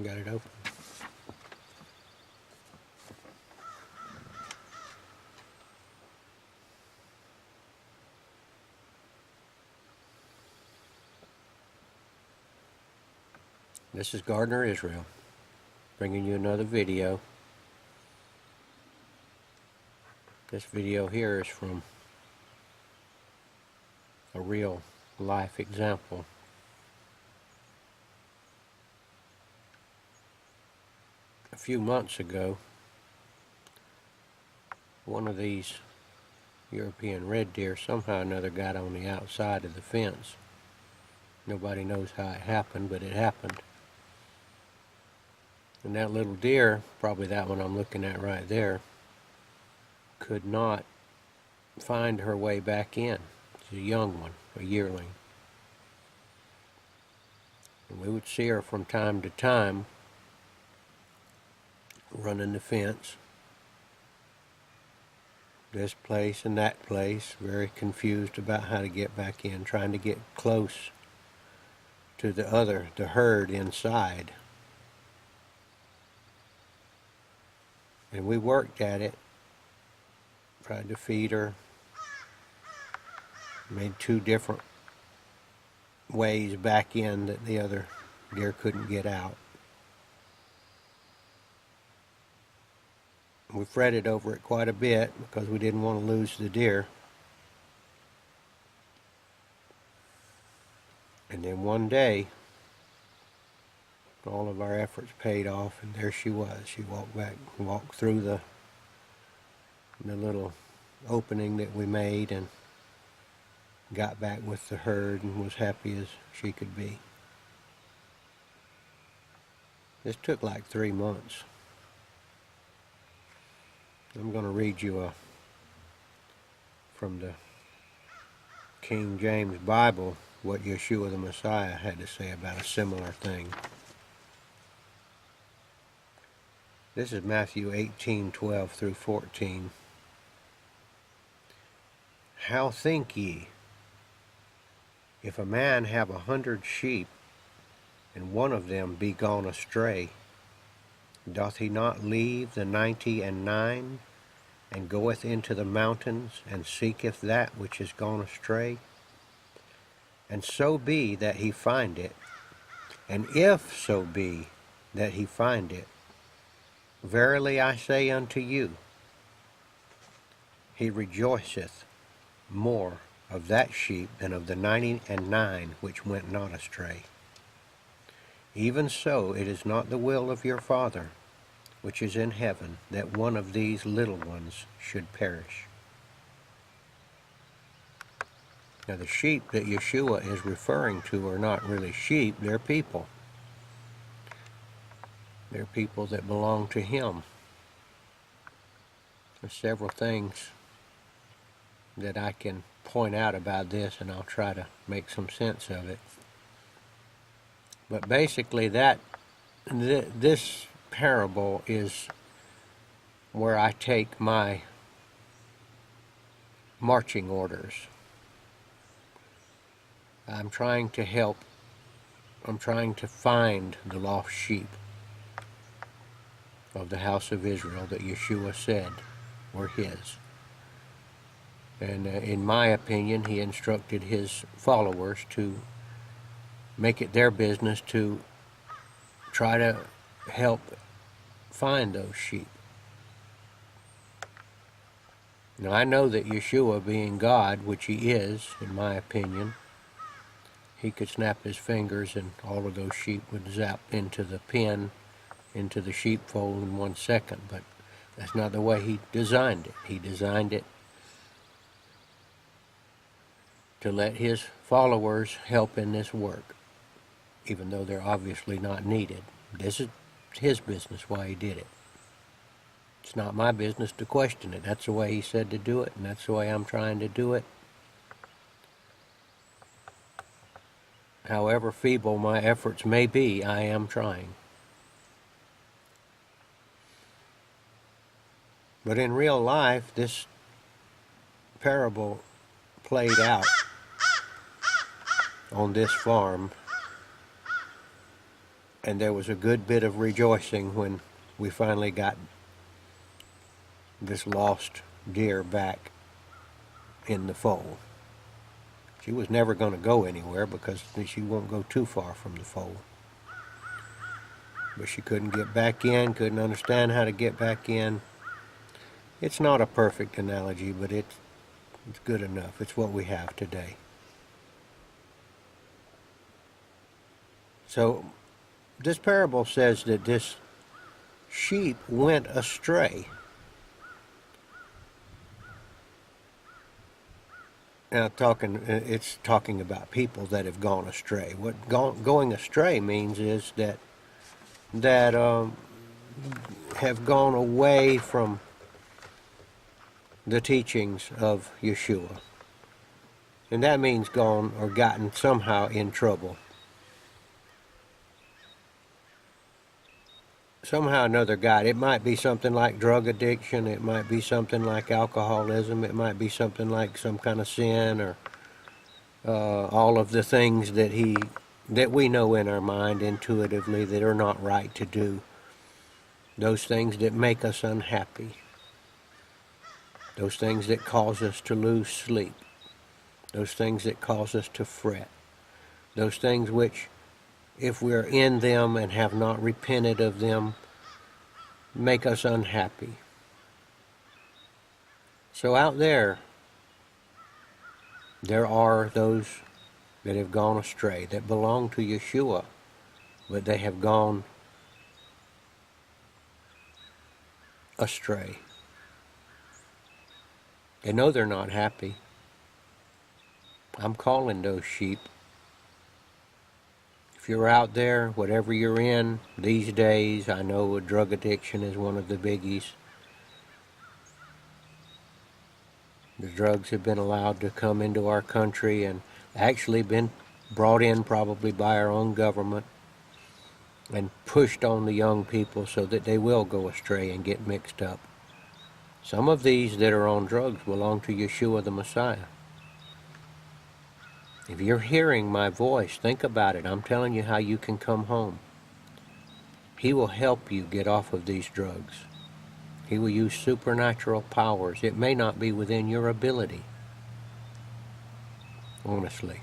Got it open. This is Gardner Israel, bringing you another video. This video here is from a real life example. A few months ago, one of these European red deer somehow or another got on the outside of the fence. Nobody knows how it happened, but it happened. And that little deer, probably that one I'm looking at right there, could not find her way back in. She's a young one, a yearling. And we would see her from time to time running the fence, this place and that place, very confused about how to get back in, trying to get close to the herd inside. And we worked at it, tried to feed her, made 2 different ways back in that the other deer couldn't get out. We fretted over it quite a bit because we didn't want to lose the deer. And then one day, all of our efforts paid off, and there she was. She walked through the little opening that we made and got back with the herd and was happy as she could be. This took like 3 months. I'm going to read you from the King James Bible what Yeshua the Messiah had to say about a similar thing. This is Matthew 18:12 through 14. How think ye, if a man have 100 sheep, and one of them be gone astray, doth he not leave the 99, and goeth into the mountains, and seeketh that which is gone astray? And so be that he find it, and if so be that he find it, verily I say unto you, he rejoiceth more of that sheep than of the 99 which went not astray. Even so it is not the will of your Father, which is in heaven, that one of these little ones should perish. Now the sheep that Yeshua is referring to are not really sheep, they're people. They're people that belong to Him. There's several things that I can point out about this, and I'll try to make some sense of it. But basically this parable is where I take my marching orders. I'm trying to find the lost sheep of the house of Israel that Yeshua said were His. And in my opinion, He instructed His followers to make it their business to try to help find those sheep. Now I know that Yeshua, being God, which He is, in my opinion, He could snap His fingers and all of those sheep would zap into the pen, into the sheepfold in 1 second, but that's not the way He designed it. He designed it to let His followers help in this work, even though they're obviously not needed. This is His business why He did it. It's not my business to question it. That's the way He said to do it, and that's the way I'm trying to do it. However feeble my efforts may be, I am trying. But in real life, this parable played out on this farm And there was a good bit of rejoicing when we finally got this lost deer back in the fold. She was never going to go anywhere because she won't go too far from the fold. But she couldn't get back in, couldn't understand how to get back in. It's not a perfect analogy, but it's good enough. It's what we have today. So this parable says that this sheep went astray. Now it's talking about people that have gone astray. What going astray means is that have gone away from the teachings of Yeshua. And that means gone or gotten somehow in trouble. Somehow or another got. It might be something like drug addiction. It might be something like alcoholism. It might be something like some kind of sin, or all of the things that we know in our mind intuitively that are not right to do. Those things that make us unhappy. Those things that cause us to lose sleep. Those things that cause us to fret. Those things which, if we're in them and have not repented of them, make us unhappy. So out there are those that have gone astray, that belong to Yeshua, but they have gone astray. They know they're not happy. I'm calling those sheep. If you're out there, whatever you're in these days, I know drug addiction is one of the biggies. The drugs have been allowed to come into our country and actually been brought in probably by our own government and pushed on the young people so that they will go astray and get mixed up. Some of these that are on drugs belong to Yeshua the Messiah. If you're hearing my voice, think about it. I'm telling you how you can come home. He will help you get off of these drugs. He will use supernatural powers. It may not be within your ability. Honestly.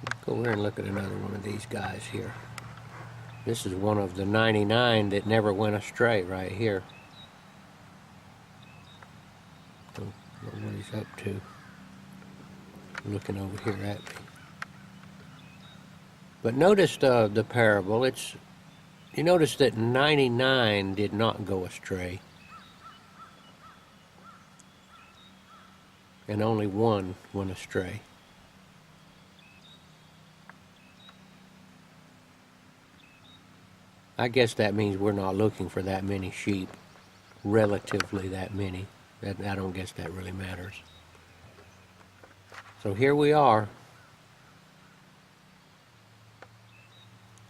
Let's go over and look at another one of these guys here. This is one of the 99 that never went astray right here. Don't know what he's up to. Looking over here at me. But notice the parable. You notice that 99 did not go astray. And only one went astray. I guess that means we're not looking for that many sheep. Relatively that many. I don't guess that really matters. So here we are.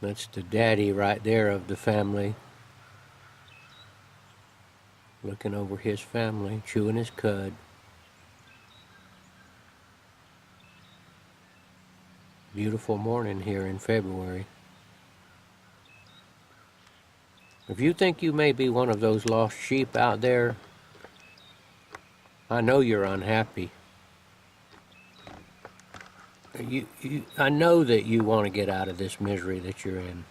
That's the daddy right there of the family. Looking over his family, chewing his cud. Beautiful morning here in February. If you think you may be one of those lost sheep out there, I know you're unhappy. I know that you want to get out of this misery that you're in.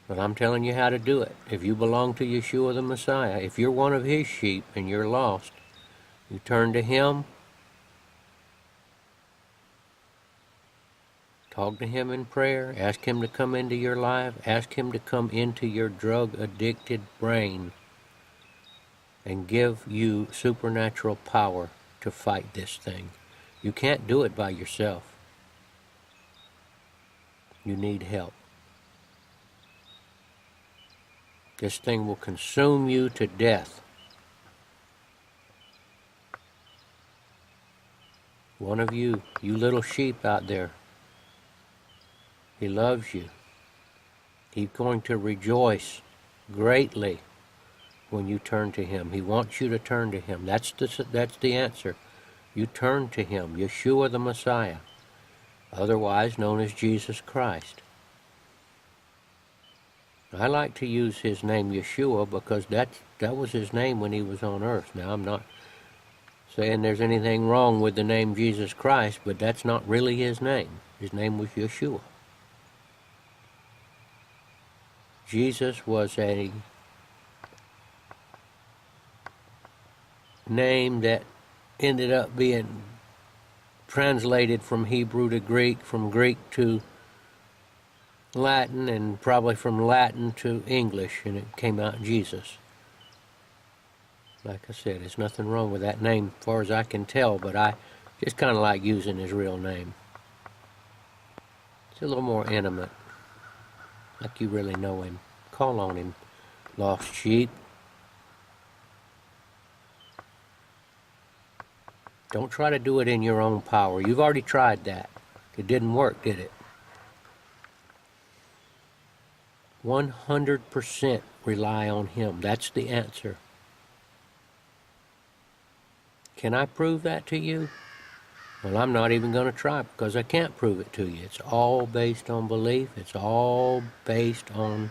But I'm telling you how to do it. If you belong to Yeshua the Messiah, if you're one of his sheep and you're lost, you turn to him, talk to him in prayer, ask him to come into your life, ask him to come into your drug-addicted brain and give you supernatural power to fight this thing. You can't do it by yourself. You need help. This thing will consume you to death. One of you little sheep out there, he loves you. He's going to rejoice greatly when you turn to him. He wants you to turn to him. That's the answer. You turn to him, Yeshua the Messiah. otherwise known as Jesus Christ. I like to use his name Yeshua because that was his name when he was on earth. Now, I'm not saying there's anything wrong with the name Jesus Christ, but that's not really his name. His name was Yeshua. Jesus was a name that ended up being translated from Hebrew to Greek, from Greek to Latin, and probably from Latin to English, and it came out Jesus. Like I said, there's nothing wrong with that name as far as I can tell, but I just kind of like using his real name. It's a little more intimate, like you really know him. Call on him, lost sheep. Don't try to do it in your own power. You've already tried that. It didn't work, did it? 100% rely on him. That's the answer. Can I prove that to you? Well, I'm not even going to try because I can't prove it to you. It's all based on belief. It's all based on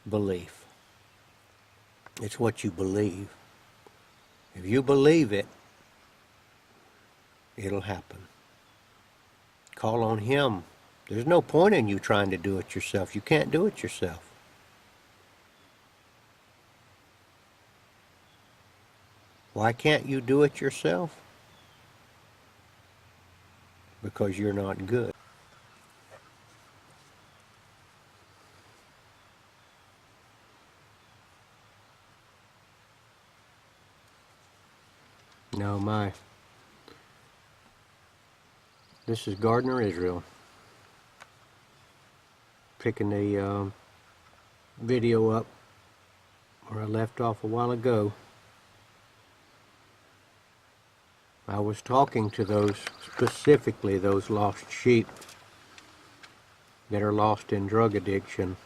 belief. It's what you believe. If you believe it, it'll happen. Call on him. There's no point in you trying to do it yourself. You can't do it yourself. Why can't you do it yourself? Because you're not good. No, this is Gardner Israel. Picking the video up where I left off a while ago. I was talking to those, specifically those lost sheep that are lost in drug addiction.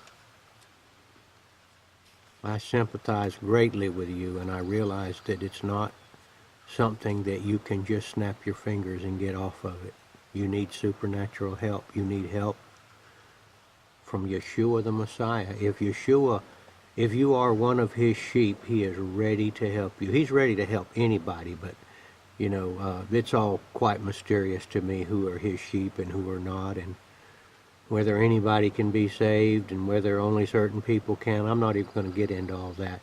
I sympathize greatly with you, and I realize that it's not something that you can just snap your fingers and get off of it. You need supernatural help. You need help from Yeshua the Messiah. If you are one of his sheep, he is ready to help you. He's ready to help anybody, but it's all quite mysterious to me who are his sheep and who are not, and whether anybody can be saved and whether only certain people can. I'm not even going to get into all that.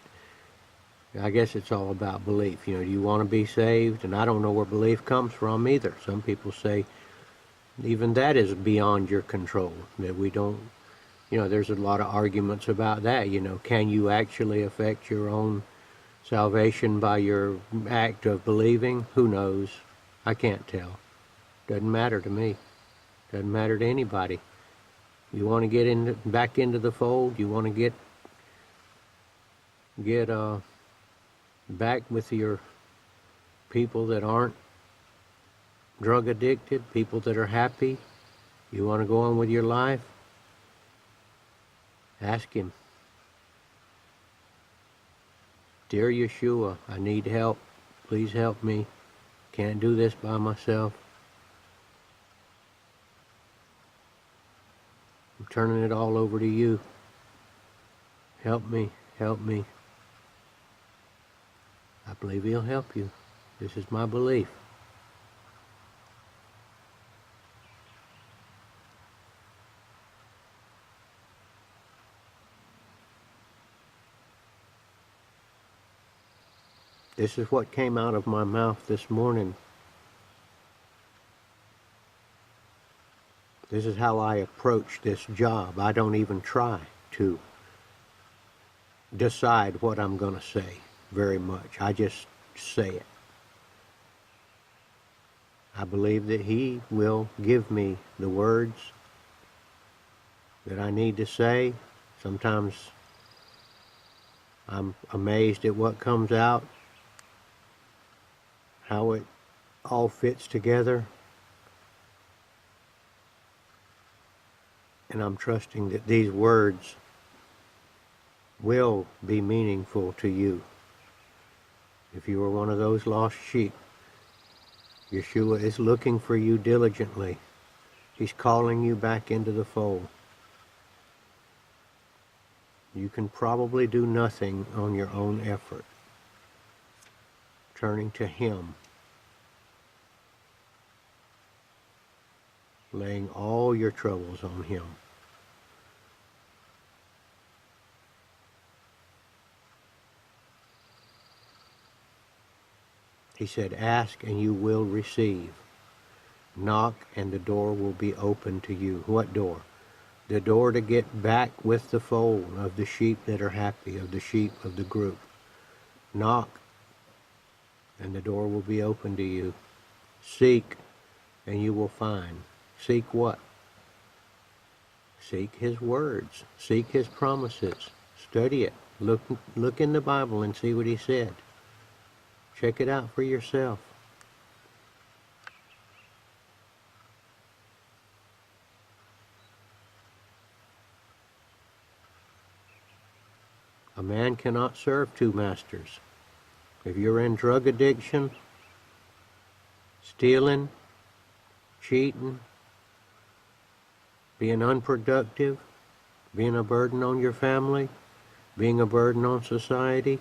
I guess it's all about belief. Do you want to be saved? And I don't know where belief comes from either. Some people say even that is beyond your control, that we don't, there's a lot of arguments about that. Can you actually affect your own salvation by your act of believing? Who knows? I can't tell. Doesn't matter to me. Doesn't matter to anybody. You want to get back into the fold? You want to get back with your people that aren't drug addicted, people that are happy? You want to go on with your life? Ask him. Dear Yeshua, I need help. Please help me. Can't do this by myself. I'm turning it all over to you. Help me. Help me. I believe he'll help you. This is my belief. This is what came out of my mouth this morning. This is how I approach this job. I don't even try to decide what I'm going to say very much. I just say it. I believe that he will give me the words that I need to say. Sometimes I'm amazed at what comes out, how it all fits together. And I'm trusting that these words will be meaningful to you. If you are one of those lost sheep, Yeshua is looking for you diligently. He's calling you back into the fold. You can probably do nothing on your own effort. Turning to Him, laying all your troubles on Him. He said, ask and you will receive. Knock and the door will be open to you. What door? The door to get back with the fold of the sheep that are happy, of the sheep of the group. Knock and the door will be open to you. Seek and you will find. Seek what? Seek His words. Seek His promises. Study it. Look in the Bible and see what He said. Check it out for yourself. A man cannot serve two masters. If you're in drug addiction, stealing, cheating, being unproductive, being a burden on your family, being a burden on society,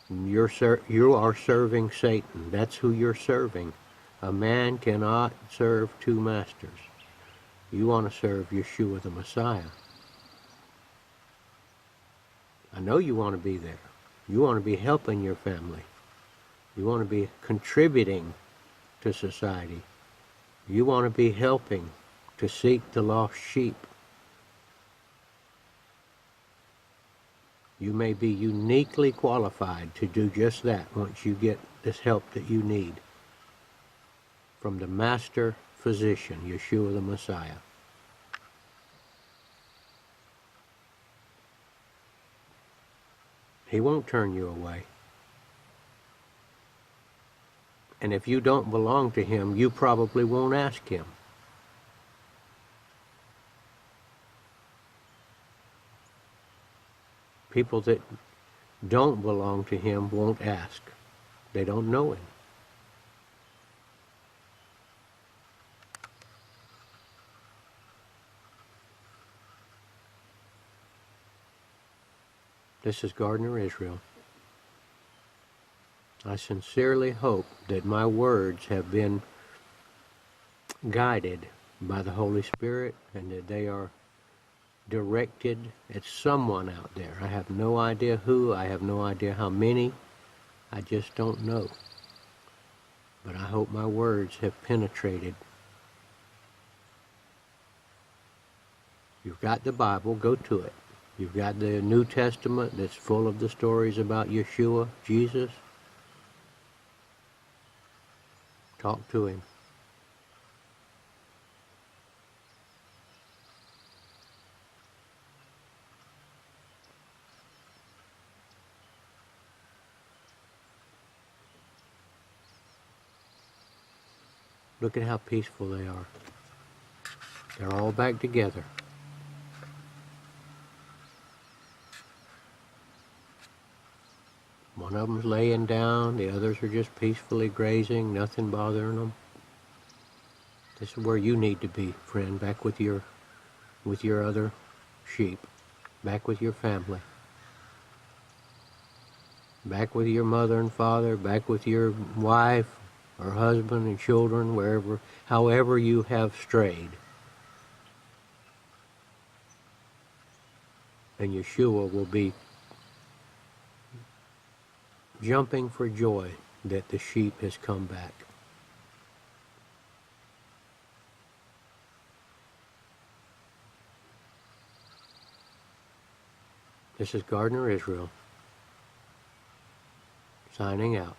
you are serving Satan. That's who you're serving. A man cannot serve two masters. You want to serve Yeshua the Messiah. I know you want to be there. You want to be helping your family. You want to be contributing to society. You want to be helping to seek the lost sheep. You may be uniquely qualified to do just that once you get this help that you need from the Master Physician, Yeshua the Messiah. He won't turn you away. And if you don't belong to Him, you probably won't ask Him. People that don't belong to Him won't ask. They don't know Him. This is Gardner Israel. I sincerely hope that my words have been guided by the Holy Spirit and that they are directed at someone out there. I have no idea who, I have no idea how many, I just don't know. But I hope my words have penetrated. You've got the Bible, go to it. You've got the New Testament that's full of the stories about Yeshua, Jesus. Talk to Him. Look at how peaceful they are. They're all back together. One of them's laying down, the others are just peacefully grazing, nothing bothering them. This is where you need to be, friend, back with your other sheep, back with your family, back with your mother and father, back with your wife or husband and children, wherever, however you have strayed. And Yeshua will be jumping for joy that the sheep has come back. This is Gardner Israel, signing out.